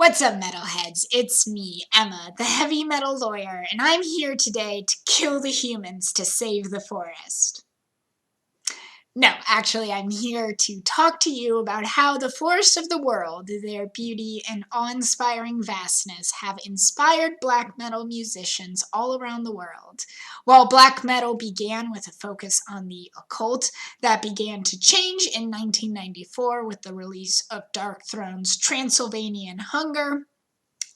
What's up, metalheads? It's me, Emma, the heavy metal lawyer, and I'm here today to kill the humans to save the forest. No, actually, I'm here to talk to you about how the forests of the world, their beauty and awe-inspiring vastness, have inspired black metal musicians all around the world. While black metal began with a focus on the occult, that began to change in 1994 with the release of Dark Throne's Transylvanian Hunger,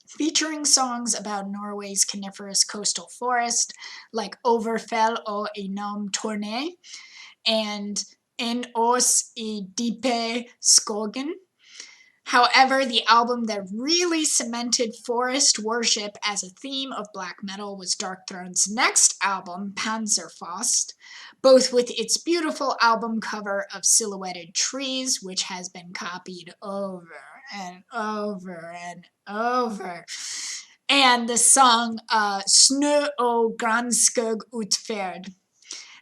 featuring songs about Norway's coniferous coastal forest, like Overfell og Enom Torne and En oss I dype skogen. However, the album that really cemented forest worship as a theme of black metal was Dark Throne's next album, Panzerfaust, both with its beautiful album cover of silhouetted trees, which has been copied over and over and over, and the song Snø og granskog utferd,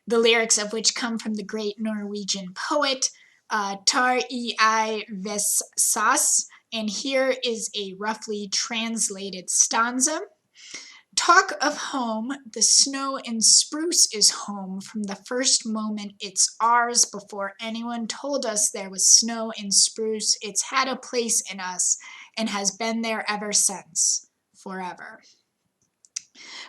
the lyrics of which come from the great Norwegian poet Tar I Vesaas, and here is a roughly translated stanza. Talk of home, the snow and spruce is home from the first moment it's ours. Before anyone told us there was snow and spruce, it's had a place in us and has been there ever since, forever.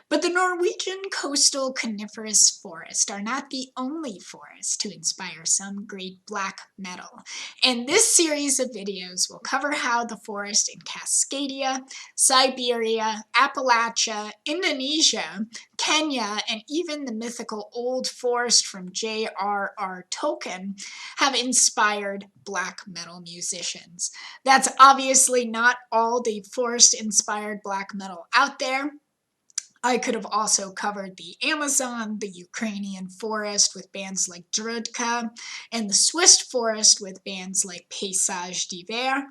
But the Norwegian coastal coniferous forests are not the only forests to inspire some great black metal. And this series of videos will cover how the forest in Cascadia, Siberia, Appalachia, Indonesia, Kenya, and even the mythical Old Forest from J.R.R. Tolkien have inspired black metal musicians. That's obviously not all the forest-inspired black metal out there. I could have also covered the Amazon, the Ukrainian forest with bands like Drudka, and the Swiss forest with bands like Paysage d'Hiver,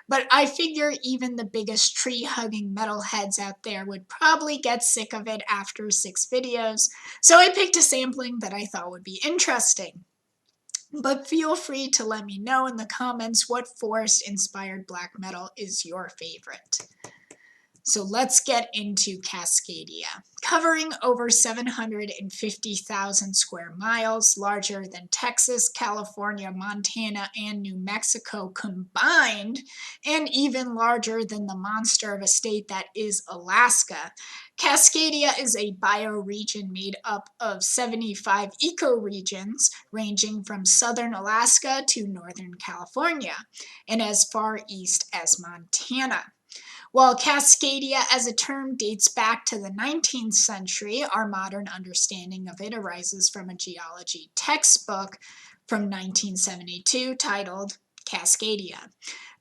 but I figure even the biggest tree-hugging metalheads out there would probably get sick of it after 6 videos, so I picked a sampling that I thought would be interesting. But feel free to let me know in the comments what forest-inspired black metal is your favorite. So let's get into Cascadia. Covering over 750,000 square miles, larger than Texas, California, Montana, and New Mexico combined, and even larger than the monster of a state that is Alaska, Cascadia is a bioregion made up of 75 ecoregions, ranging from southern Alaska to northern California, and as far east as Montana. While Cascadia as a term dates back to the 19th century, our modern understanding of it arises from a geology textbook from 1972 titled Cascadia.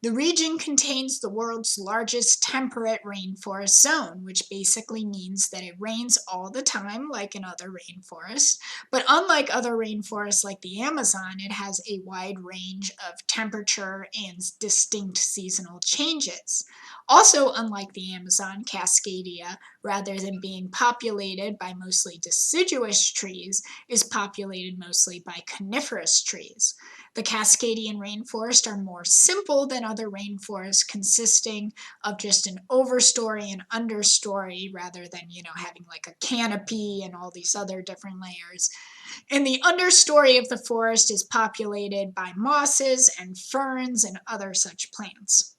The region contains the world's largest temperate rainforest zone, which basically means that it rains all the time like in other rainforests, but unlike other rainforests like the Amazon, it has a wide range of temperature and distinct seasonal changes. Also, unlike the Amazon, Cascadia, rather than being populated by mostly deciduous trees, is populated mostly by coniferous trees. The Cascadian rainforests are more simple than other rainforests, consisting of just an overstory and understory rather than, having like a canopy and all these other different layers. And the understory of the forest is populated by mosses and ferns and other such plants.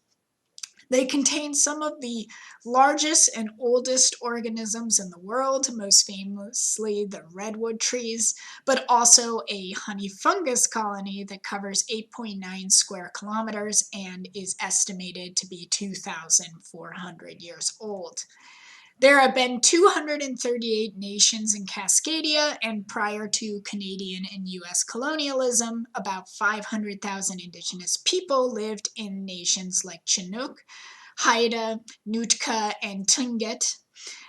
They contain some of the largest and oldest organisms in the world, most famously the redwood trees, but also a honey fungus colony that covers 8.9 square kilometers and is estimated to be 2,400 years old. There have been 238 nations in Cascadia, and prior to Canadian and U.S. colonialism, about 500,000 Indigenous people lived in nations like Chinook, Haida, Nootka, and Tlingit.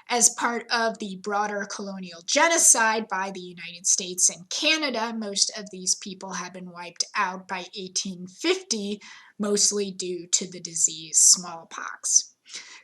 As part of the broader colonial genocide by the United States and Canada, most of these people have been wiped out by 1850, mostly due to the disease smallpox.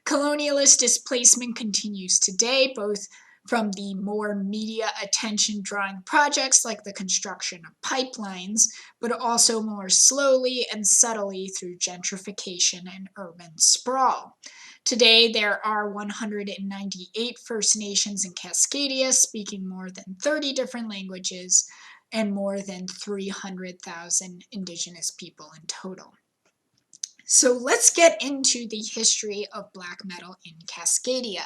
Colonialist displacement continues today, both from the more media attention drawing projects like the construction of pipelines, but also more slowly and subtly through gentrification and urban sprawl. Today, there are 198 First Nations in Cascadia speaking more than 30 different languages and more than 300,000 Indigenous people in total. So let's get into the history of black metal in Cascadia.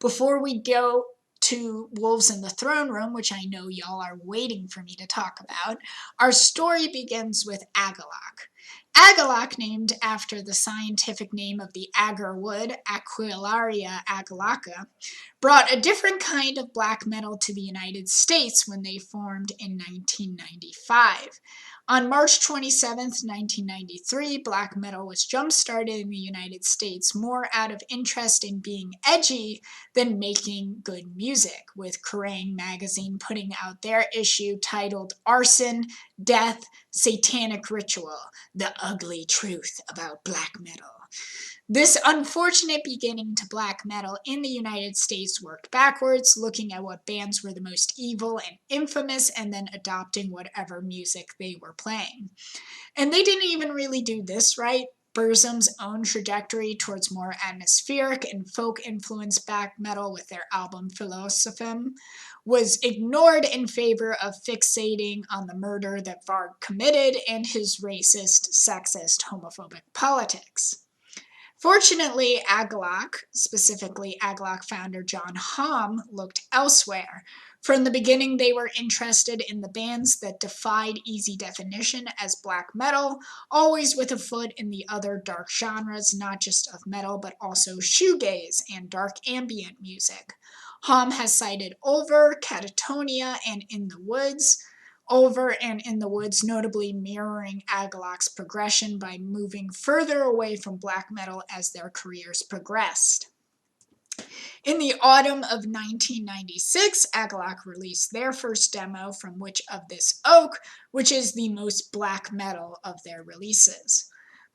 Before we go to Wolves in the Throne Room, which I know y'all are waiting for me to talk about, our story begins with Agalloch. Agalloch, named after the scientific name of the agar wood, Aquilaria agalloca, brought a different kind of black metal to the United States when they formed in 1995. On March 27, 1993, black metal was jump-started in the United States more out of interest in being edgy than making good music, with Kerrang! Magazine putting out their issue titled Arson, Death, Satanic Ritual, The Ugly Truth About Black Metal. This unfortunate beginning to black metal in the United States worked backwards, looking at what bands were the most evil and infamous and then adopting whatever music they were playing. And they didn't even really do this right. Burzum's own trajectory towards more atmospheric and folk-influenced black metal with their album Philosophim was ignored in favor of fixating on the murder that Varg committed and his racist, sexist, homophobic politics. Fortunately, Agalloch, specifically Agalloch founder John Hamm, looked elsewhere. From the beginning, they were interested in the bands that defied easy definition as black metal, always with a foot in the other dark genres, not just of metal, but also shoegaze and dark ambient music. Hamm has cited Over, Catatonia, and In the Woods. Over and In the Woods notably mirroring Agalloch's progression by moving further away from black metal as their careers progressed. In the autumn of 1996, Agalloch released their first demo, From Which of This Oak, which is the most black metal of their releases.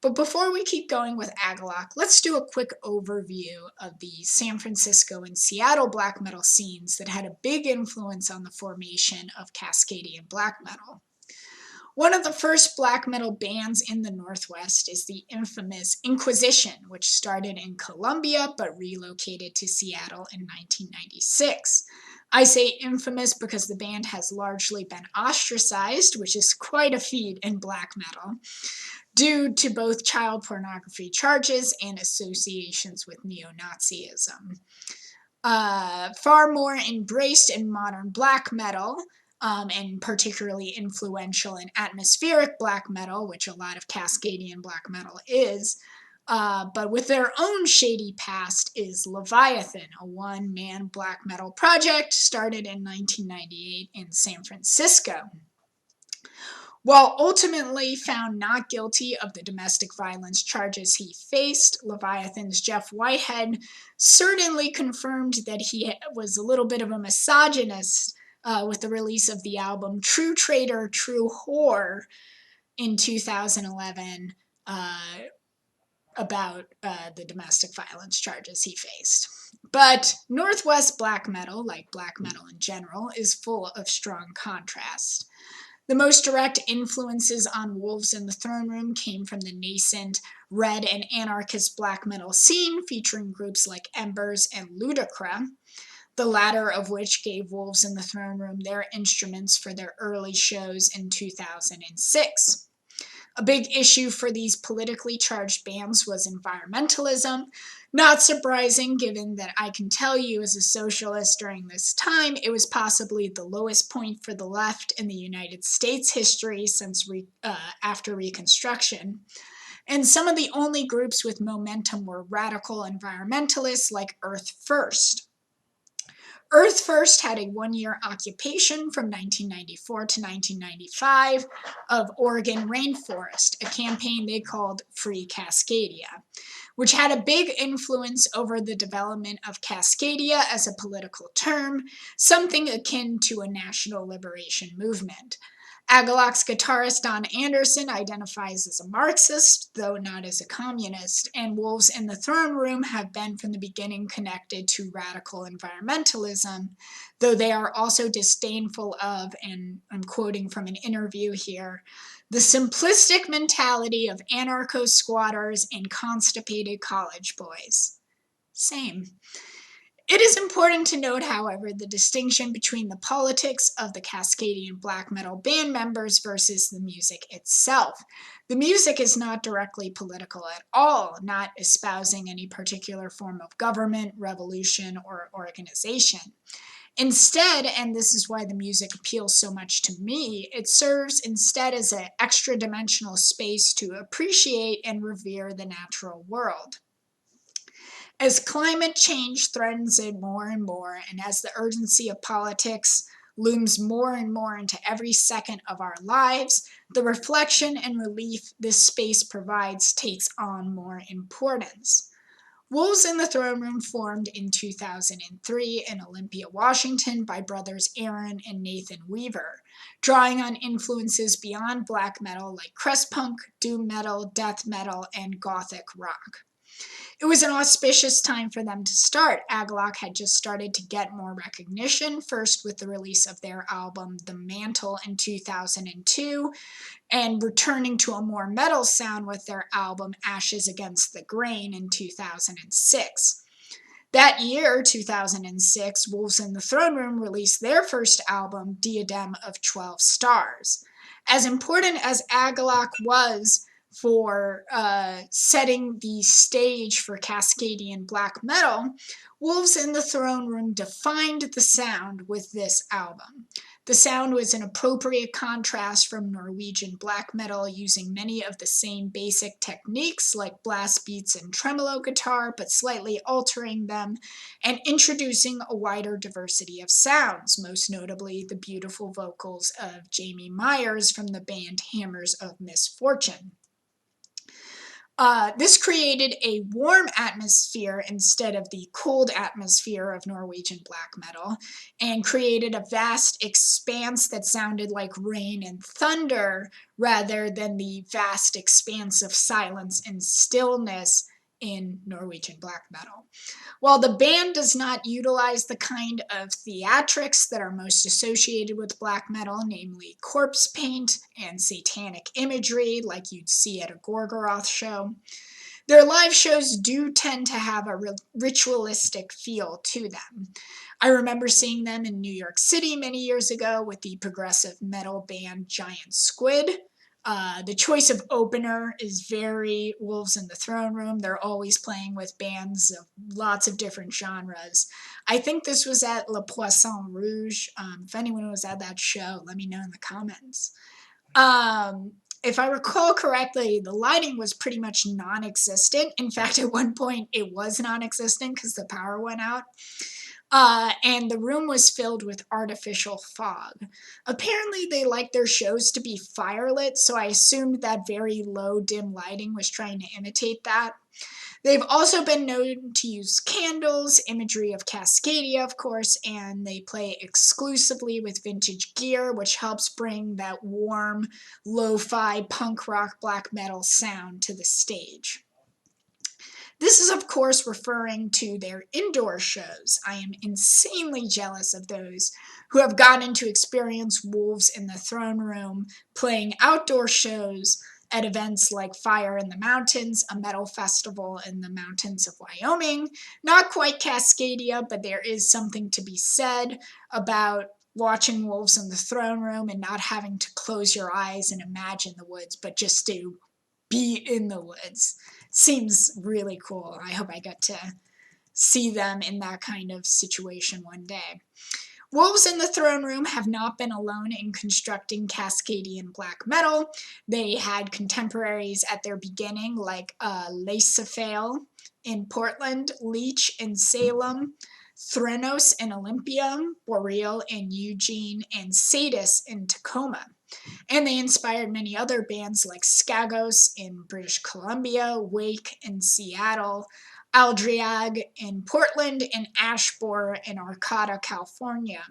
But before we keep going with Agalloch, let's do a quick overview of the San Francisco and Seattle black metal scenes that had a big influence on the formation of Cascadian black metal. One of the first black metal bands in the Northwest is the infamous Inquisition, which started in Columbia but relocated to Seattle in 1996. I say infamous because the band has largely been ostracized, which is quite a feat in black metal, due to both child pornography charges and associations with neo-Nazism. Far more embraced in modern black metal, and particularly influential in atmospheric black metal, which a lot of Cascadian black metal is, but with their own shady past, is Leviathan, a one-man black metal project started in 1998 in San Francisco. While ultimately found not guilty of the domestic violence charges he faced, Leviathan's Jeff Whitehead certainly confirmed that he was a little bit of a misogynist with the release of the album True Traitor, True Whore in 2011 about the domestic violence charges he faced. But Northwest black metal, like black metal in general, is full of strong contrast. The most direct influences on Wolves in the Throne Room came from the nascent red and anarchist black metal scene, featuring groups like Embers and Ludacra, the latter of which gave Wolves in the Throne Room their instruments for their early shows in 2006. A big issue for these politically charged bands was environmentalism. Not surprising, given that I can tell you as a socialist during this time, it was possibly the lowest point for the left in the United States history since after Reconstruction. And some of the only groups with momentum were radical environmentalists like Earth First. Earth First had a one-year occupation from 1994 to 1995 of Oregon rainforest, a campaign they called Free Cascadia, which had a big influence over the development of Cascadia as a political term, something akin to a national liberation movement. Agaloc's guitarist Don Anderson identifies as a Marxist, though not as a communist, and Wolves in the Throne Room have been from the beginning connected to radical environmentalism, though they are also disdainful of, and I'm quoting from an interview here, the simplistic mentality of anarcho-squatters and constipated college boys. Same. It is important to note, however, the distinction between the politics of the Cascadian black metal band members versus the music itself. The music is not directly political at all, not espousing any particular form of government, revolution, or organization. Instead, and this is why the music appeals so much to me, it serves instead as an extra dimensional space to appreciate and revere the natural world. As climate change threatens it more and more, and as the urgency of politics looms more and more into every second of our lives, the reflection and relief this space provides takes on more importance. Wolves in the Throne Room formed in 2003 in Olympia, Washington by brothers Aaron and Nathan Weaver, drawing on influences beyond black metal like crust punk, doom metal, death metal, and gothic rock. It was an auspicious time for them to start. Agaloc had just started to get more recognition, first with the release of their album The Mantle in 2002, and returning to a more metal sound with their album Ashes Against the Grain in 2006. That year, 2006, Wolves in the Throne Room released their first album, Diadem of 12 Stars. As important as Agaloc was for setting the stage for Cascadian black metal, Wolves in the Throne Room defined the sound with this album. The sound was an appropriate contrast from Norwegian black metal, using many of the same basic techniques like blast beats and tremolo guitar, but slightly altering them and introducing a wider diversity of sounds, most notably the beautiful vocals of Jamie Myers from the band Hammers of Misfortune. This created a warm atmosphere instead of the cold atmosphere of Norwegian black metal, and created a vast expanse that sounded like rain and thunder rather than the vast expanse of silence and stillness in Norwegian black metal. While the band does not utilize the kind of theatrics that are most associated with black metal, namely corpse paint and satanic imagery like you'd see at a Gorgoroth show, their live shows do tend to have a ritualistic feel to them. I remember seeing them in New York City many years ago with the progressive metal band Giant Squid. The choice of opener is very Wolves in the Throne Room. They're always playing with bands of lots of different genres. I think this was at Le Poisson Rouge. If anyone was at that show, let me know in the comments. If I recall correctly, the lighting was pretty much non-existent. In fact, at one point it was non-existent because the power went out. And the room was filled with artificial fog. Apparently they like their shows to be firelit, so I assumed that very low dim lighting was trying to imitate that. They've also been known to use candles, imagery of Cascadia, of course, and they play exclusively with vintage gear, which helps bring that warm, lo-fi punk rock black metal sound to the stage. This is, of course, referring to their indoor shows. I am insanely jealous of those who have gotten to experience Wolves in the Throne Room playing outdoor shows at events like Fire in the Mountains, a metal festival in the mountains of Wyoming. Not quite Cascadia, but there is something to be said about watching Wolves in the Throne Room and not having to close your eyes and imagine the woods, but just to be in the woods. Seems really cool. I hope I get to see them in that kind of situation one day. Wolves in the Throne Room have not been alone in constructing Cascadian black metal. They had contemporaries at their beginning like Lacephale in Portland, Leech in Salem, Threnos in Olympia, Boreal in Eugene, and Sadis in Tacoma. And they inspired many other bands like Skagos in British Columbia, Wake in Seattle, Aldriag in Portland, and Ashbore in Arcata, California.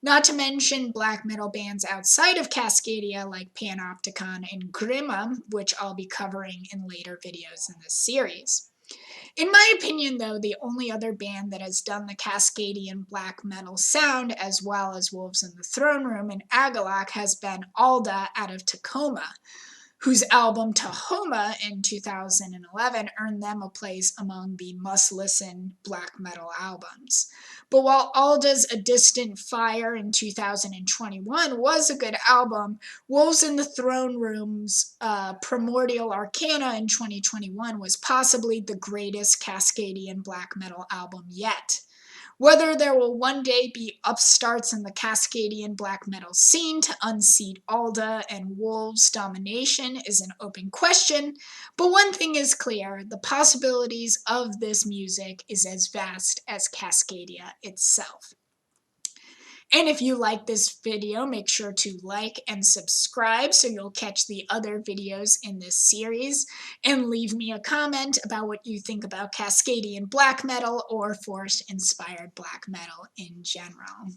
Not to mention black metal bands outside of Cascadia like Panopticon and Grima, which I'll be covering in later videos in this series. In my opinion, though, the only other band that has done the Cascadian black metal sound as well as Wolves in the Throne Room and Agalak has been Alda out of Tacoma, whose album Tahoma in 2011 earned them a place among the must-listen black metal albums. But while Alda's A Distant Fire in 2021 was a good album, Wolves in the Throne Room's Primordial Arcana in 2021 was possibly the greatest Cascadian black metal album yet. Whether there will one day be upstarts in the Cascadian black metal scene to unseat Alda and Wolves' domination is an open question, but one thing is clear, the possibilities of this music is as vast as Cascadia itself. And if you like this video, make sure to like and subscribe so you'll catch the other videos in this series. And leave me a comment about what you think about Cascadian black metal or forest-inspired black metal in general.